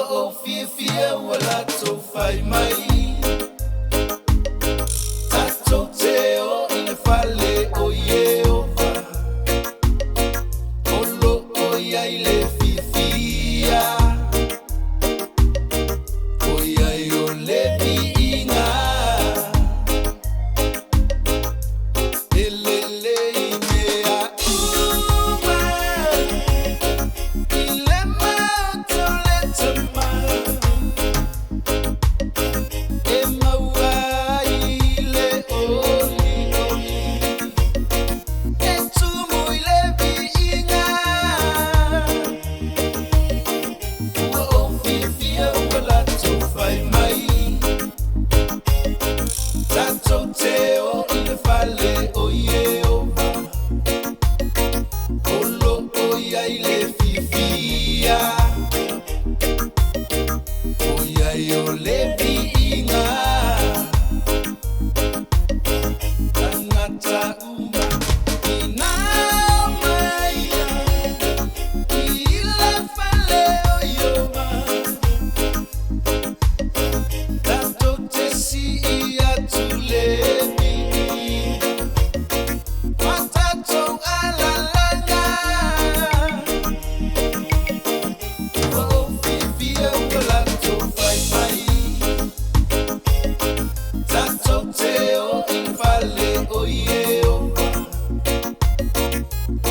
o fie wala to fai mai. Tato te o ile fale o ye o va. Olo o ya ile fifia. O ya yo le vi inga. Elele imea uma. Ile mato le tama. Ema wa ile oli oli. Etumu ile vi inga. O fifia wala to fai mai. Tato te o ile fale o ye o va. Olo o ya ile fifia. O ya yo le vi inga. Tangata uma. Ina maya. Ile fale o yo va. Tato te si ia tu le vi. Matato ala langa. O fifia wala to fai mai. Tato te o infale o ye o va.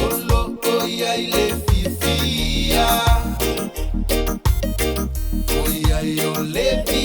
Olo o ya ile fifia. O ya yo le vi